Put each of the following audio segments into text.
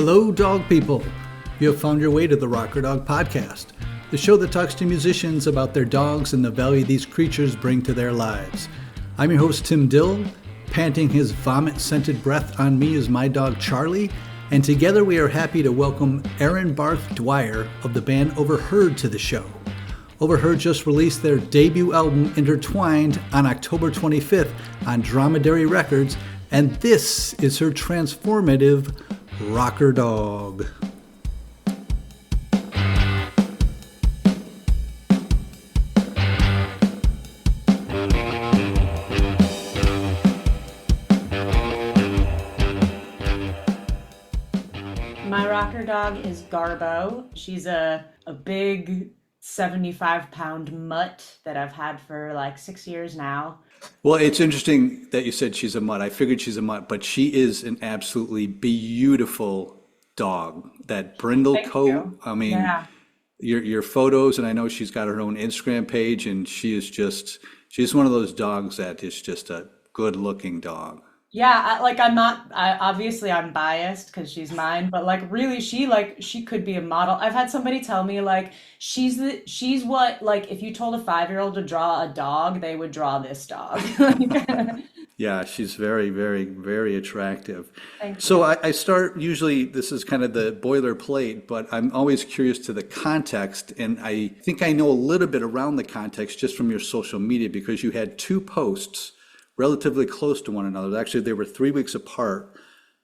Hello, dog people. You have found your way to the Rocker Dog Podcast, the show that talks to musicians about their dogs and the value these creatures bring to their lives. I'm your host, Tim Dill. Panting his vomit-scented breath on me is my dog, Charlie, and together we are happy to welcome Erin Barth-Dwyer of the band Overheard to the show. Overheard just released their debut album, Intertwined, on October 25th on Dromedary Records, and this is her transformative Rocker Dog. My rocker dog is Garbo. She's a big 75-pound mutt that I've had for like 6 years now. Well, it's interesting that you said she's a mutt. I figured she's a mutt, but she is an absolutely beautiful dog. That brindle coat. You. I mean, Yeah. your photos, and I know she's got her own Instagram page, and she's one of those dogs that is just a good-looking dog. Yeah, obviously I'm biased because she's mine, but like really she could be a model. I've had somebody tell me like she's what, like if you told a 5-year-old to draw a dog, they would draw this dog. Yeah, she's very, very, very attractive. Thank So you. I start usually, this is kind of the boilerplate, but I'm always curious to the context, and I think I know a little bit around the context just from your social media because you had two posts relatively close to one another. Actually, they were 3 weeks apart.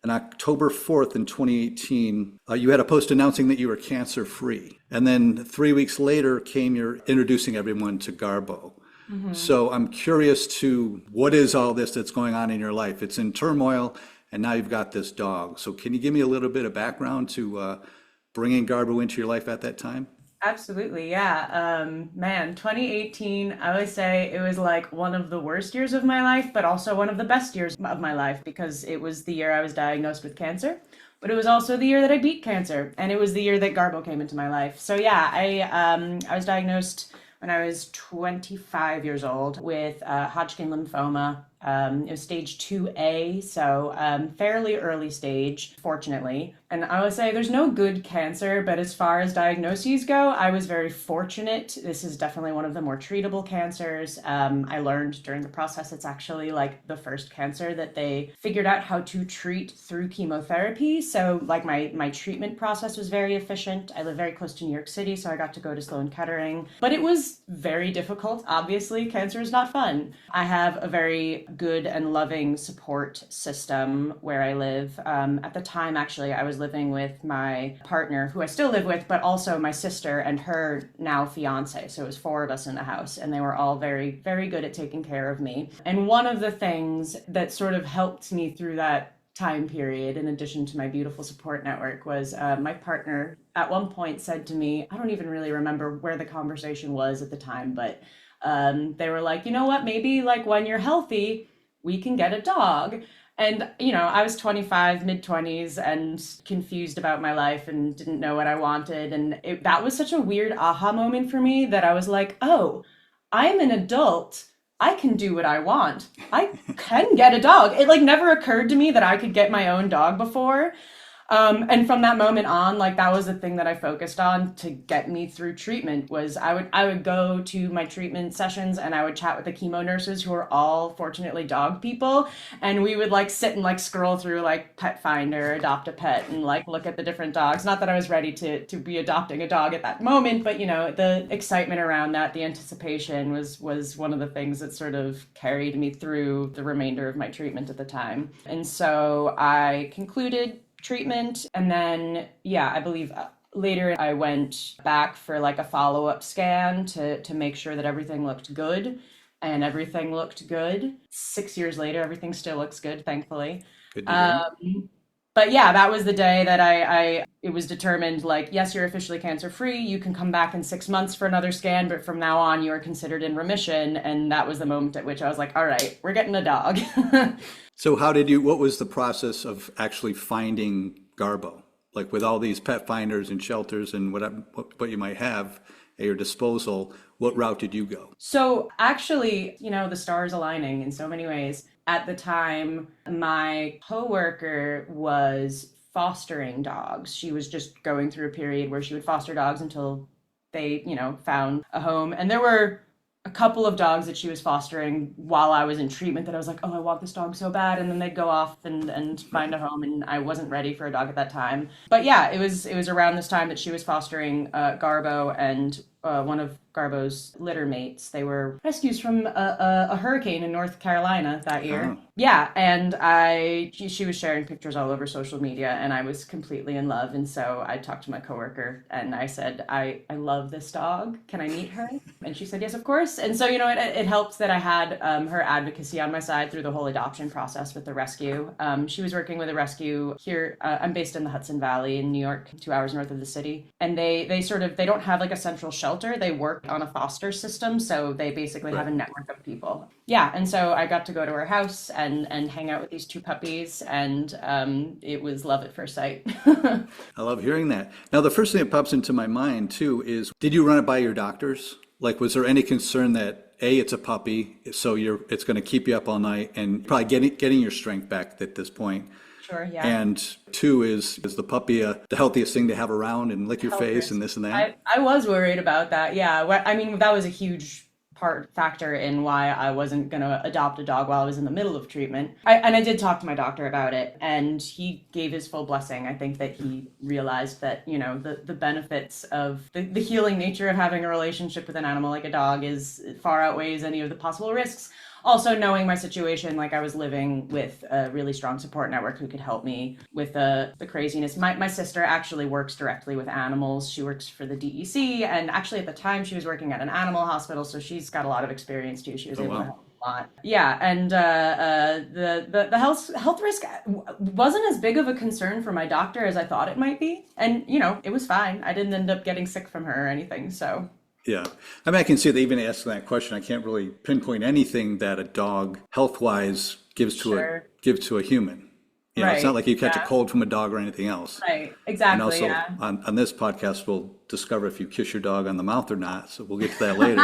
On October 4th in 2018, you had a post announcing that you were cancer-free. And then 3 weeks later came your introducing everyone to Garbo. So I'm curious to what is all this that's going on in your life? It's in turmoil, and now you've got this dog. So can you give me a little bit of background to bringing Garbo into your life at that time? Absolutely, yeah. Man, 2018, I always say it was like one of the worst years of my life, but also one of the best years of my life because it was the year I was diagnosed with cancer, but it was also the year that I beat cancer, and it was the year that Garbo came into my life. So yeah, I was diagnosed when I was 25 years old with Hodgkin lymphoma. It was stage 2A, so fairly early stage, fortunately. And I would say there's no good cancer, but as far as diagnoses go, I was very fortunate. This is definitely one of the more treatable cancers. I learned during the process it's actually like the first cancer that they figured out how to treat through chemotherapy. So like my treatment process was very efficient. I live very close to New York City, so I got to go to Sloan Kettering. But it was very difficult. Obviously, cancer is not fun. I have a very good and loving support system where I live. At the time, actually, I was living with my partner, who I still live with, but also my sister and her now fiance. So it was 4 of us in the house, and they were all very, very good at taking care of me. And one of the things that sort of helped me through that time period, in addition to my beautiful support network, was my partner at one point said to me, I don't even really remember where the conversation was at the time, but they were like, you know what, maybe like when you're healthy, we can get a dog. And, you know, I was 25, mid-20s, and confused about my life and didn't know what I wanted. And that was such a weird aha moment for me that I was like, oh, I'm an adult. I can do what I want. I can get a dog. It like never occurred to me that I could get my own dog before. And from that moment on, like that was the thing that I focused on to get me through treatment was I would go to my treatment sessions and I would chat with the chemo nurses who are all fortunately dog people. And we would like sit and like scroll through like Pet Finder, Adopt a Pet, and like look at the different dogs. Not that I was ready to be adopting a dog at that moment, but you know, the excitement around that, the anticipation was one of the things that sort of carried me through the remainder of my treatment at the time. And so I concluded treatment, and then I believe later I went back for like a follow-up scan to make sure that everything looked good, and everything looked good. 6 years later, everything still looks good, thankfully. Good to hear. But yeah, that was the day that it was determined like, yes, you're officially cancer-free. You can come back in 6 months for another scan, but from now on, you are considered in remission. And that was the moment at which I was like, all right, we're getting a dog. So what was the process of actually finding Garbo? Like with all these pet finders and shelters and what you might have at your disposal, what route did you go? So actually, you know, the stars aligning in so many ways. At the time, my coworker was fostering dogs. She was just going through a period where she would foster dogs until they, found a home. And there were a couple of dogs that she was fostering while I was in treatment that I was like, oh, I want this dog so bad. And then they'd go off and find a home, and I wasn't ready for a dog at that time. But yeah, it was around this time that she was fostering Garbo and one of Garbo's litter mates. They were rescues from a hurricane in North Carolina that year. Oh. Yeah, and she was sharing pictures all over social media, and I was completely in love. And so I talked to my coworker, and I said, I love this dog. Can I meet her? And she said, yes, of course. And so, it helped that I had her advocacy on my side through the whole adoption process with the rescue. She was working with a rescue here. I'm based in the Hudson Valley in New York, 2 hours north of the city. And they don't have like a central shelter. They work on a foster system. So they basically have a network of people. Yeah. And so I got to go to her house and hang out with these two puppies. And it was love at first sight. I love hearing that. Now, the first thing that pops into my mind too is, did you run it by your doctors? Like, was there any concern that it's a puppy, so it's going to keep you up all night and probably getting your strength back at this point? Sure, yeah. And two, is the puppy the healthiest thing to have around and lick your face and this and that? I was worried about that. Yeah. I mean, that was a huge factor in why I wasn't going to adopt a dog while I was in the middle of treatment. I did talk to my doctor about it, and he gave his full blessing. I think that he realized that, the benefits of the healing nature of having a relationship with an animal like a dog far outweighs any of the possible risks. Also, knowing my situation, like I was living with a really strong support network who could help me with the craziness. My sister actually works directly with animals. She works for the DEC, and actually at the time she was working at an animal hospital, so she's got a lot of experience too. She was able to help a lot. Yeah, and the health risk wasn't as big of a concern for my doctor as I thought it might be, and it was fine. I didn't end up getting sick from her or anything, so. Yeah. I mean, I can see that even asking that question, I can't really pinpoint anything that a dog health-wise gives to a human. It's not like you catch a cold from a dog or anything else. Right. Exactly. And also on this podcast, we'll discover if you kiss your dog on the mouth or not. So we'll get to that later.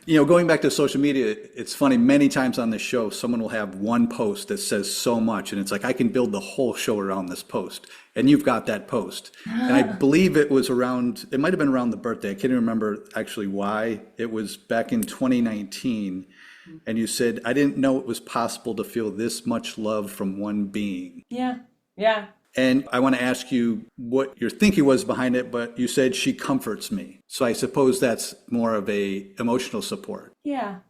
Going back to social media, it's funny, many times on this show, someone will have one post that says so much, and it's like, I can build the whole show around this post. And you've got that post. And I believe it might have been around the birthday. I can't remember actually why. It was back in 2019. And you said, I didn't know it was possible to feel this much love from one being. Yeah. Yeah. And I want to ask you what your thinking was behind it, but you said she comforts me. So I suppose that's more of a emotional support. Yeah,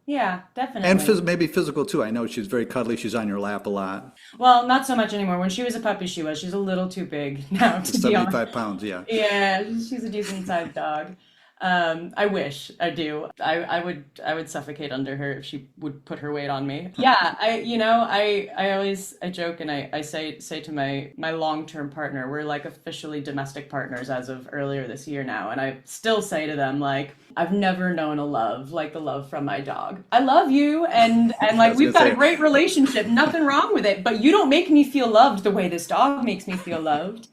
definitely. And maybe physical too. I know she's very cuddly. She's on your lap a lot. Well, not so much anymore. When she was a puppy, she's a little too big now, to be honest. 75 pounds, yeah. Yeah, she's a decent sized dog. I wish I do. I would suffocate under her if she would put her weight on me. Yeah, I always joke and I say to my long-term partner, we're like officially domestic partners as of earlier this year now, and I still say to them, like, I've never known a love like the love from my dog. I love you, and like we've got a great relationship, nothing wrong with it, but you don't make me feel loved the way this dog makes me feel loved.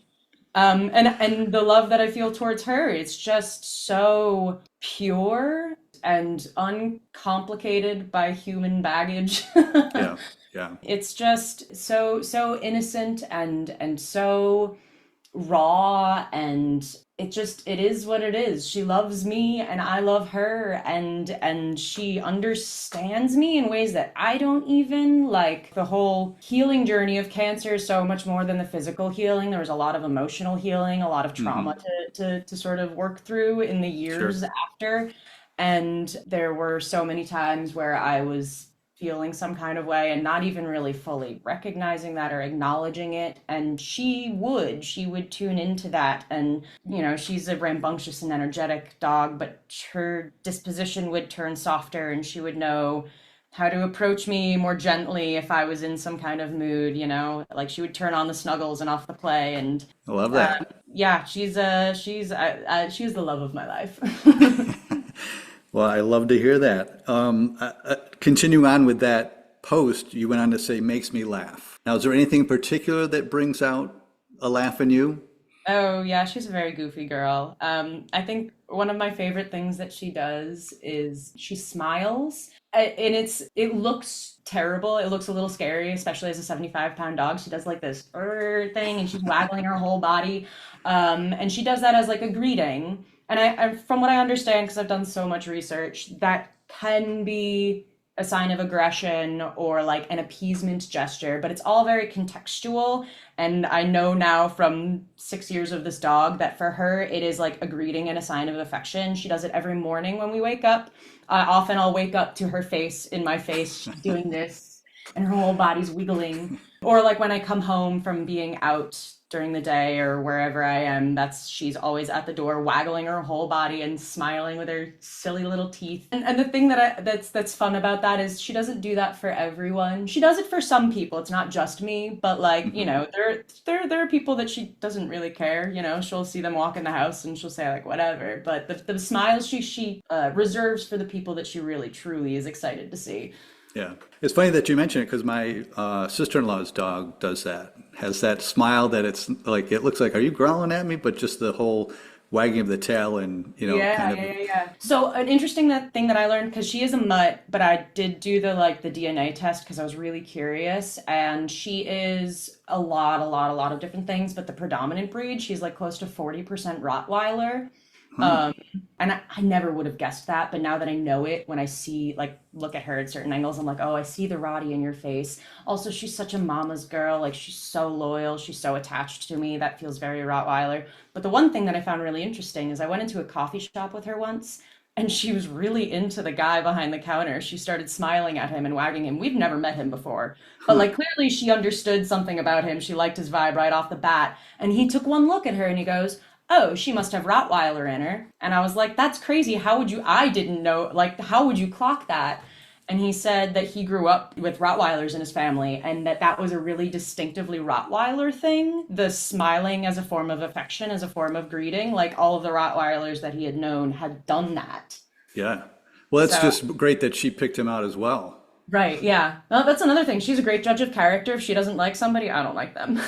And the love that I feel towards her, it's just so pure and uncomplicated by human baggage. Yeah. It's just so innocent and so raw, and it is what it is. She loves me and I love her, and she understands me in ways that I don't even. Like, the whole healing journey of cancer is so much more than the physical healing. There was a lot of emotional healing, a lot of trauma to sort of work through in the years after. And there were so many times where I was feeling some kind of way and not even really fully recognizing that or acknowledging it. And she would tune into that. And, she's a rambunctious and energetic dog, but her disposition would turn softer, and she would know how to approach me more gently if I was in some kind of mood, like she would turn on the snuggles and off the play. And I love that. She's the love of my life. Well, I love to hear that. Continuing on with that post, you went on to say, makes me laugh. Now, is there anything in particular that brings out a laugh in you? Oh, yeah, she's a very goofy girl. I think one of my favorite things that she does is she smiles And it looks terrible. It looks a little scary, especially as a 75-pound dog. She does like this thing, and she's waggling her whole body, and she does that as like a greeting. And from what I understand, because I've done so much research, that can be a sign of aggression or like an appeasement gesture, but it's all very contextual. And I know now from 6 years of this dog that for her, it is like a greeting and a sign of affection. She does it every morning when we wake up. Often I'll wake up to her face in my face doing this, and her whole body's wiggling. Or like when I come home from being out during the day or wherever I am, she's always at the door waggling her whole body and smiling with her silly little teeth. And the thing that's fun about that is she doesn't do that for everyone. She does it for some people. It's not just me, but like, you know, there are people that she doesn't really care, you know. She'll see them walk in the house and she'll say like whatever, but the smiles she reserves for the people that she really truly is excited to see. Yeah. It's funny that you mention it because my sister-in-law's dog does that. Has that smile that it's like, it looks like, are you growling at me? But just the whole wagging of the tail and, you know, kind of. Yeah. So an interesting thing that I learned, because she is a mutt, but I did do the DNA test because I was really curious, and she is a lot of different things, but the predominant breed, she's like close to 40% Rottweiler. And I never would have guessed that, but now that I know it, when I see, like, look at her at certain angles, I'm like, oh, I see the Rottie in your face. Also, she's such a mama's girl. Like, she's so loyal. She's so attached to me. That feels very Rottweiler. But the one thing that I found really interesting is I went into a coffee shop with her once, and she was really into the guy behind the counter. She started smiling at him and wagging him. We've never met him before, but like clearly she understood something about him. She liked his vibe right off the bat. And he took one look at her and he goes, oh, she must have Rottweiler in her. And I was like, that's crazy. I didn't know, like, how would you clock that? And he said that he grew up with Rottweilers in his family and that was a really distinctively Rottweiler thing. The smiling as a form of affection, as a form of greeting, like all of the Rottweilers that he had known had done that. Yeah. Well, it's just great that she picked him out as well. Right, yeah. Well, that's another thing. She's a great judge of character. If she doesn't like somebody, I don't like them.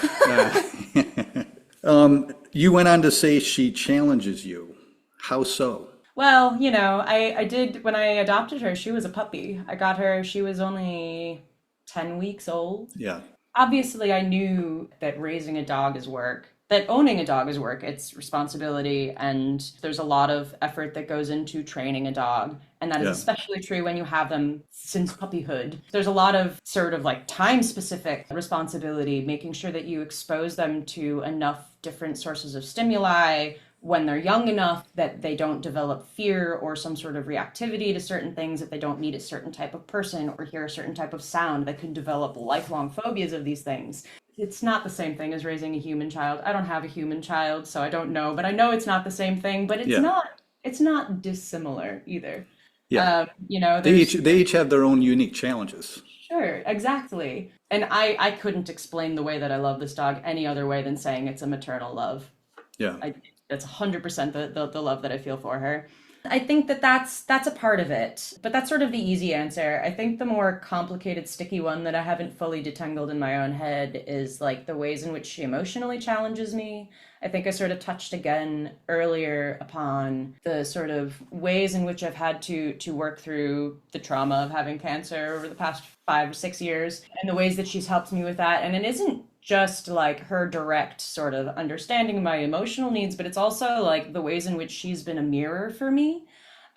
You went on to say she challenges you. How so? Well, you know, I did, when I adopted her, she was a puppy. I got her, she was only 10 weeks old. Yeah. Obviously, I knew that raising a dog is work, that owning a dog is work. It's responsibility, and there's a lot of effort that goes into training a dog. And that is especially true when you have them since puppyhood. There's a lot of sort of like time-specific responsibility, making sure that you expose them to enough different sources of stimuli when they're young enough that they don't develop fear or some sort of reactivity to certain things, if they don't meet a certain type of person or hear a certain type of sound that could develop lifelong phobias of these things. It's not the same thing as raising a human child. I don't have a human child, so I don't know, but I know it's not the same thing, but it's not dissimilar either. Yeah. You know, they each have their own unique challenges. Sure, exactly. And I couldn't explain the way that I love this dog any other way than saying it's a maternal love. Yeah. That's 100% the love that I feel for her. I think that's a part of it, but that's sort of the easy answer. I think the more complicated, sticky one that I haven't fully detangled in my own head is like the ways in which she emotionally challenges me. I think I sort of touched again earlier upon the sort of ways in which I've had to work through the trauma of having cancer over the past 5 or 6 years, and the ways that she's helped me with that. And it isn't just like her direct sort of understanding my emotional needs, but it's also like the ways in which she's been a mirror for me.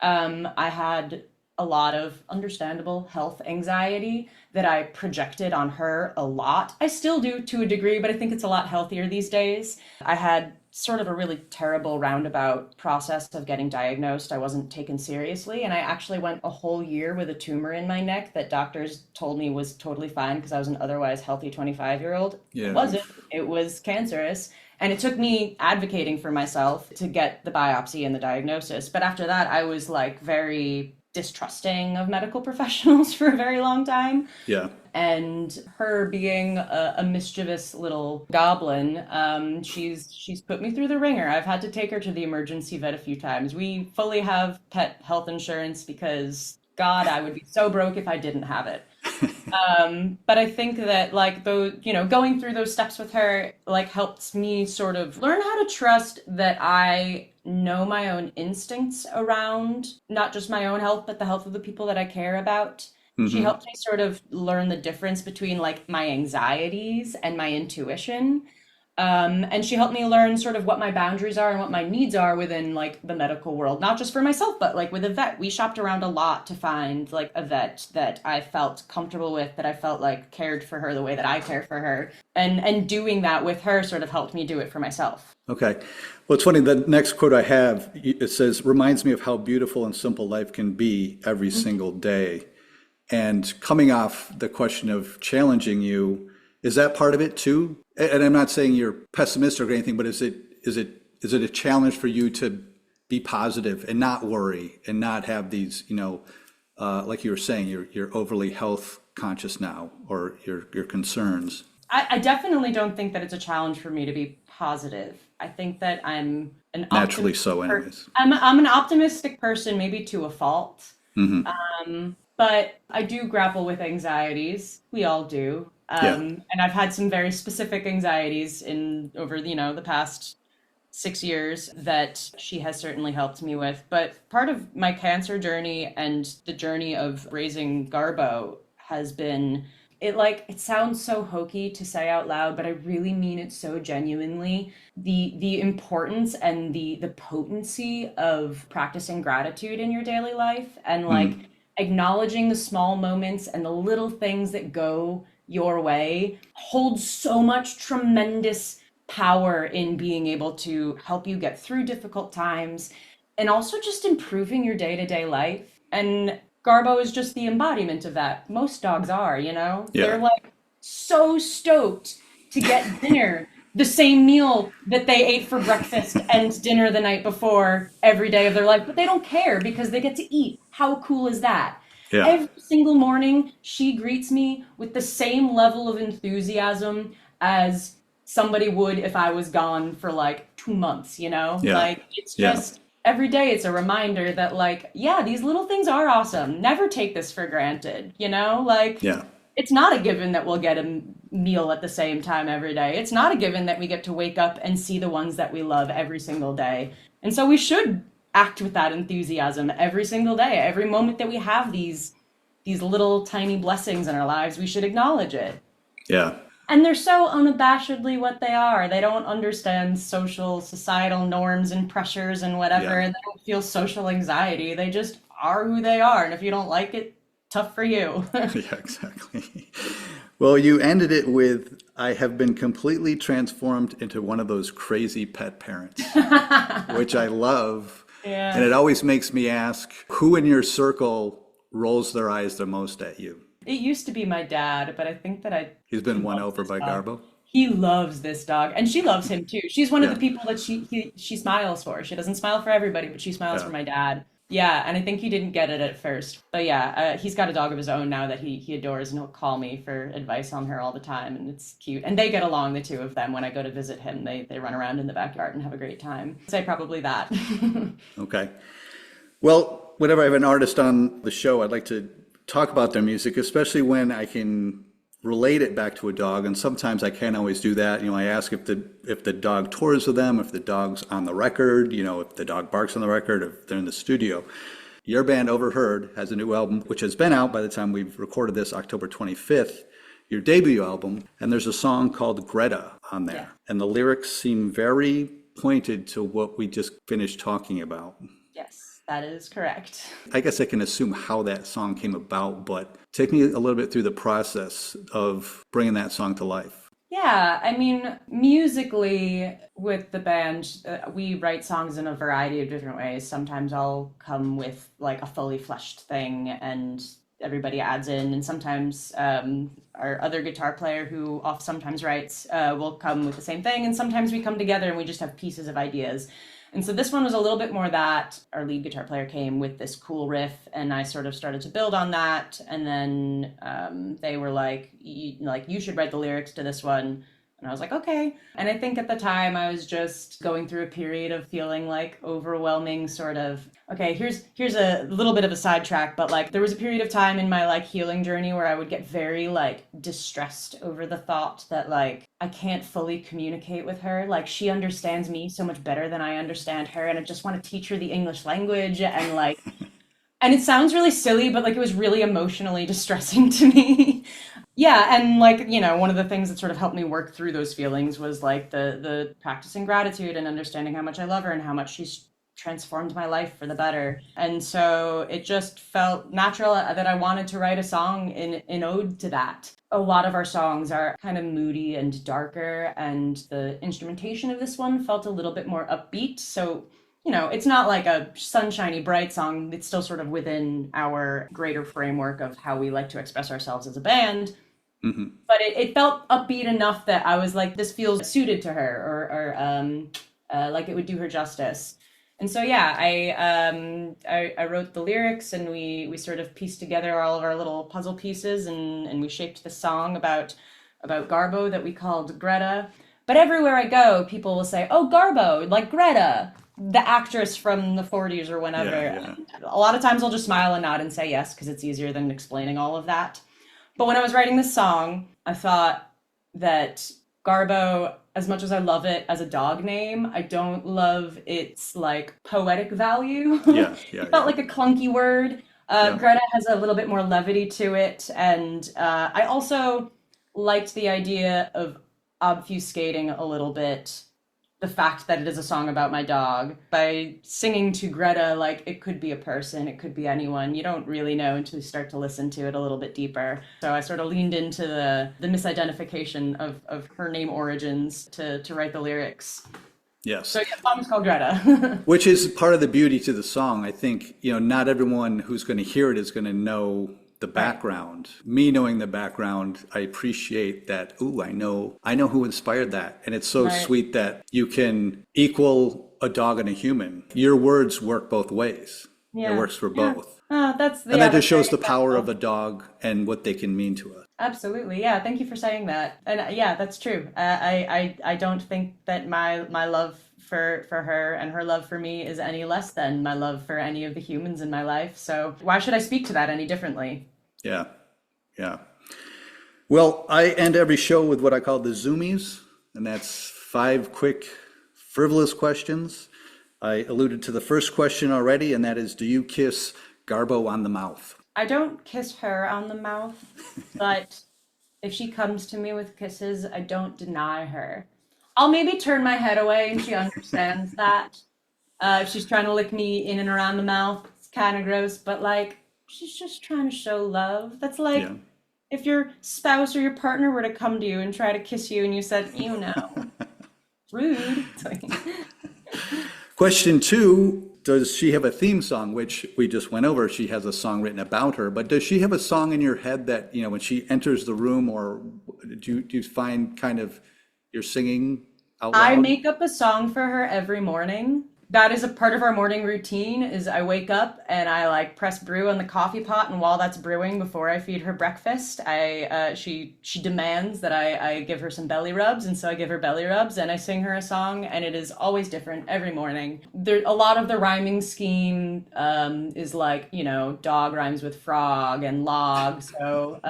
I had a lot of understandable health anxiety that I projected on her a lot. I still do to a degree, but I think it's a lot healthier these days. I had sort of a really terrible roundabout process of getting diagnosed. I wasn't taken seriously, and I actually went a whole year with a tumor in my neck that doctors told me was totally fine because I was an otherwise healthy 25-year-old. Yeah. It wasn't. It was cancerous. And it took me advocating for myself to get the biopsy and the diagnosis. But after that, I was like very distrusting of medical professionals for a very long time. Yeah. And her being a mischievous little goblin, she's put me through the ringer. I've had to take her to the emergency vet a few times. We fully have pet health insurance because, God, I would be so broke if I didn't have it. But I think that like those, going through those steps with her like helps me sort of learn how to trust that I know my own instincts around not just my own health, but the health of the people that I care about. She Hmm. helped me sort of learn the difference between like my anxieties and my intuition. And she helped me learn sort of what my boundaries are and what my needs are within like the medical world, not just for myself, but like with a vet. We shopped around a lot to find like a vet that I felt comfortable with, that I felt like cared for her the way that I care for her. And doing that with her sort of helped me do it for myself. Okay. Well, it's funny. The next quote I have, it says, reminds me of how beautiful and simple life can be every single day. And coming off the question of challenging you, is that part of it too? And I'm not saying you're pessimistic or anything, but is it a challenge for you to be positive and not worry and not have these, like you were saying, you're overly health conscious now, or your concerns. I definitely don't think that it's a challenge for me to be positive. I think that Naturally so, anyways. I'm an optimistic person, maybe to a fault. Hmm. But I do grapple with anxieties. We all do. Yeah. And I've had some very specific anxieties in over, the past 6 years that she has certainly helped me with. But part of my cancer journey and the journey of raising Garbo has been it sounds so hokey to say out loud, but I really mean it so genuinely. The importance and the potency of practicing gratitude in your daily life and like Hmm. acknowledging the small moments and the little things that go your way holds so much tremendous power in being able to help you get through difficult times and also just improving your day-to-day life. And Garbo is just the embodiment of that. Most dogs are, Yeah. they're like so stoked to get dinner, the same meal that they ate for breakfast and dinner the night before every day of their life, but they don't care because they get to eat. How cool is that? Yeah. Every single morning, she greets me with the same level of enthusiasm as somebody would if I was gone for like 2 months, Yeah. Like, it's Yeah. just every day it's a reminder that, like, yeah, these little things are awesome. Never take this for granted, Like, Yeah. it's not a given that we'll get a meal at the same time every day. It's not a given that we get to wake up and see the ones that we love every single day. And so we should act with that enthusiasm every single day. Every moment that we have these little tiny blessings in our lives, we should acknowledge it. Yeah. And they're so unabashedly what they are. They don't understand social, societal norms and pressures and Yeah. whatever, and they don't feel social anxiety. They just are who they are. And if you don't like it, tough for you. Yeah, exactly. Well, you ended it with, I have been completely transformed into one of those crazy pet parents, which I love. And Yeah. it always makes me ask, who in your circle rolls their eyes the most at you? It used to be my dad, but I think that He's he been won loves over this by dog. Garbo. He loves this dog, and she loves him too. She's one of the Yeah. people that she smiles for. She doesn't smile for everybody, but she smiles Yeah. for my dad. Yeah, and I think he didn't get it at first, but yeah, he's got a dog of his own now that he adores, and he'll call me for advice on her all the time, and it's cute. And they get along, the two of them. When I go to visit him, they run around in the backyard and have a great time. I'd say probably that. Okay. Well, whenever I have an artist on the show, I'd like to talk about their music, especially when I can relate it back to a dog. And sometimes I can't always do that. I ask if the dog tours with them, if the dog's on the record, if the dog barks on the record, if they're in the studio. Your band Overheard has a new album, which has been out by the time we've recorded this, October 25th, your debut album. And there's a song called Greta on Yeah. there. And the lyrics seem very pointed to what we just finished talking about. Yes, that is correct. I guess I can assume how that song came about, but take me a little bit through the process of bringing that song to life. Yeah, I mean, musically with the band, we write songs in a variety of different ways. Sometimes I'll come with like a fully fleshed thing and everybody adds in, and sometimes our other guitar player who off sometimes writes will come with the same thing, and sometimes we come together and we just have pieces of ideas. And so this one was a little bit more that our lead guitar player came with this cool riff, and I sort of started to build on that. And then they were like, you should write the lyrics to this one. And I was like, okay. And I think at the time I was just going through a period of feeling like overwhelming sort of, okay, here's a little bit of a sidetrack, but like there was a period of time in my like healing journey where I would get very like distressed over the thought that like I can't fully communicate with her. Like she understands me so much better than I understand her, and I just want to teach her the English language and like and it sounds really silly, but like it was really emotionally distressing to me. Yeah, and like, one of the things that sort of helped me work through those feelings was like the practicing gratitude and understanding how much I love her and how much she's transformed my life for the better. And so it just felt natural that I wanted to write a song in ode to that. A lot of our songs are kind of moody and darker, and the instrumentation of this one felt a little bit more upbeat. So it's not like a sunshiny, bright song. It's still sort of within our greater framework of how we like to express ourselves as a band. But it felt upbeat enough that I was like, this feels suited to her, or like it would do her justice. And so yeah, I wrote the lyrics, and we sort of pieced together all of our little puzzle pieces, and we shaped the song about Garbo that we called Greta. But everywhere I go, people will say, "Oh, Garbo, like Greta, the actress from the 40s or whenever." Yeah. A lot of times I'll just smile and nod and say yes, because it's easier than explaining all of that. But when I was writing this song, I thought that Garbo, as much as I love it as a dog name, I don't love its like poetic value. It felt like a clunky word. Greta has a little bit more levity to it. And I also liked the idea of obfuscating a little bit the fact that it is a song about my dog by singing to Greta like it could be a person, it could be anyone. You don't really know until you start to listen to it a little bit deeper. So I sort of leaned into the misidentification of her name origins to write the lyrics. Yes. So yeah, the song's called Greta. Which is part of the beauty to the song. I think, not everyone who's going to hear it is going to know the background. Right. Me knowing the background, I appreciate that. Ooh, I know who inspired that. And it's so sweet that you can equal a dog and a human. Your words work both ways. Yeah. It works for both. Oh, and that just shows the power of a dog and what they can mean to us. Absolutely. Yeah. Thank you for saying that. And yeah, that's true. I don't think that my love for her and her love for me is any less than my love for any of the humans in my life. So why should I speak to that any differently? Yeah. Well, I end every show with what I call the Zoomies, and that's 5 quick, frivolous questions. I alluded to the first question already, and that is, do you kiss Garbo on the mouth? I don't kiss her on the mouth, but if she comes to me with kisses, I don't deny her. I'll maybe turn my head away and she understands that. If she's trying to lick me in and around the mouth, it's kind of gross, but like, she's just trying to show love. That's like if your spouse or your partner were to come to you and try to kiss you and you said, rude. Question 2, does she have a theme song, which we just went over? She has a song written about her, but does she have a song in your head that, when she enters the room, or do you find kind of you're singing out loud? I make up a song for her every morning. That is a part of our morning routine. Is I wake up and I like press brew on the coffee pot, and while that's brewing, before I feed her breakfast, she demands that I give her some belly rubs, and so I give her belly rubs and I sing her a song, and it is always different every morning. There a lot of the rhyming scheme is like dog rhymes with frog and log, so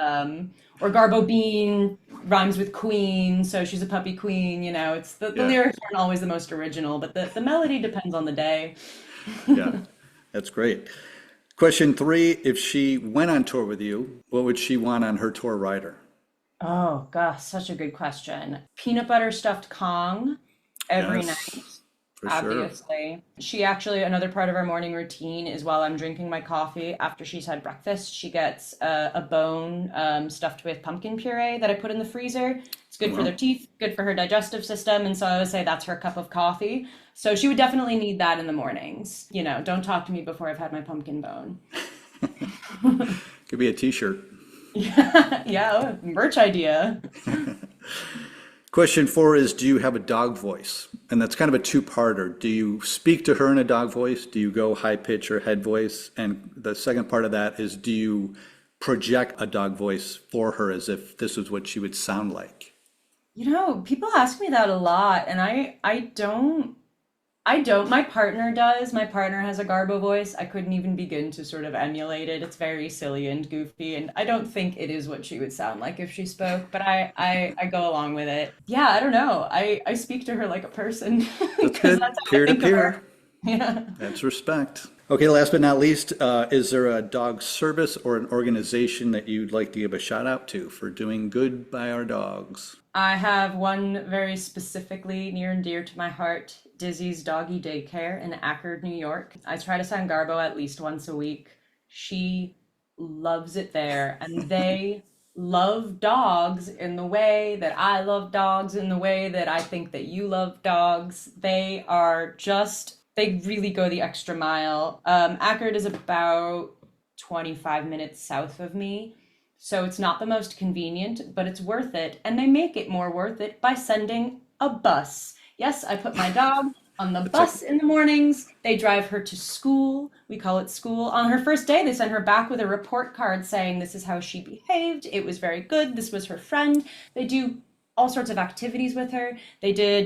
or Garbo Bean rhymes with queen, so she's a puppy queen. It's the lyrics aren't always the most original, but the melody depends on the day. Yeah, that's great. Question 3, if she went on tour with you, what would she want on her tour rider? Oh gosh, such a good question. Peanut butter stuffed Kong every night. For obviously. Sure. She actually, another part of our morning routine is while I'm drinking my coffee, after she's had breakfast, she gets a bone stuffed with pumpkin puree that I put in the freezer. It's good for their teeth, good for her digestive system. And so I would say that's her cup of coffee. So she would definitely need that in the mornings. Don't talk to me before I've had my pumpkin bone. Could be a t-shirt. Yeah, merch idea. Question 4 is, do you have a dog voice? And that's kind of a 2-parter. Do you speak to her in a dog voice? Do you go high pitch or head voice? And the second part of that is, do you project a dog voice for her as if this is what she would sound like? People ask me that a lot, and I don't. My partner does. My partner has a Garbo voice. I couldn't even begin to sort of emulate it. It's very silly and goofy, and I don't think it is what she would sound like if she spoke, but I go along with it. Yeah, I don't know. I speak to her like a person That's because good. that's how I Peer to think of her. peer. Yeah. That's respect. Okay, last but not least, is there a dog service or an organization that you'd like to give a shout out to for doing good by our dogs? I have one very specifically near and dear to my heart, Dizzy's Doggy Daycare in Ackerd, New York. I try to send Garbo at least once a week. She loves it there, and they love dogs in the way that I love dogs, in the way that I think that you love dogs. They really go the extra mile. Ackerd is about 25 minutes south of me. So it's not the most convenient, but it's worth it. And they make it more worth it by sending a bus. Yes, I put my dog on the bus in the mornings. They drive her to school. We call it school. On her first day, they send her back with a report card saying this is how she behaved. It was very good. This was her friend. They do all sorts of activities with her. They did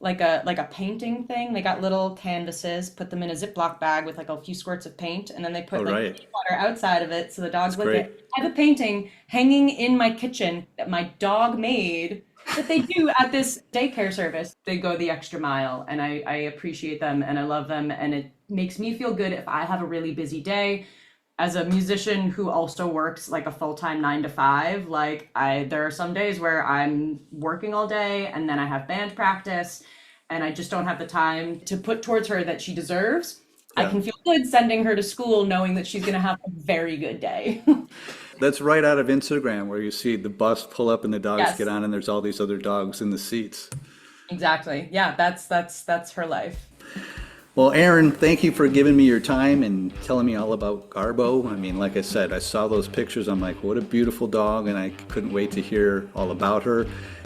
like a painting thing. They got little canvases, put them in a Ziploc bag with like a few squirts of paint, and then they put Oh, like right. water outside of it so the dogs That's lick great. it. I have a painting hanging in my kitchen that my dog made that they do at this daycare service. They go the extra mile, and I appreciate them and I love them, and it makes me feel good if I have a really busy day as a musician who also works like a full-time 9 to 5. There are some days where I'm working all day and then I have band practice and I just don't have the time to put towards her that she deserves. I Yeah. can feel good sending her to school knowing that she's going to have a very good day. That's right out of Instagram where you see the bus pull up and the dogs Yes, get on and there's all these other dogs in the seats. exactly. Yeah, that's her life. Well, Erin, thank you for giving me your time and telling me all about Garbo. I mean, like I said, I saw those pictures. I'm like, what a beautiful dog, and I couldn't wait to hear all about her.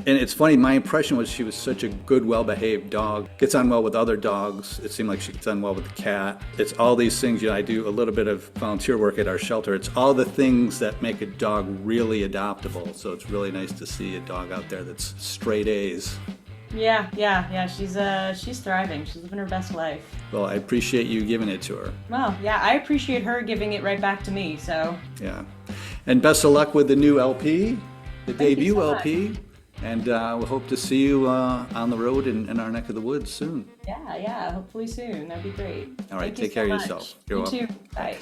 And it's funny, my impression was she was such a good, well-behaved dog. Gets on well with other dogs. It seemed like she gets on well with the cat. It's all these things. I do a little bit of volunteer work at our shelter. It's all the things that make a dog really adoptable. So it's really nice to see a dog out there that's straight A's. Yeah. She's thriving. She's living her best life. Well, I appreciate you giving it to her. Well, yeah, I appreciate her giving it right back to me. So Yeah. And best of luck with the new LP, the thank you debut so much. LP. And we'll hope to see you on the road in our neck of the woods soon. Yeah, hopefully soon. That'd be great. All right, Thank you take care so of much. yourself. You're You welcome. too. Bye.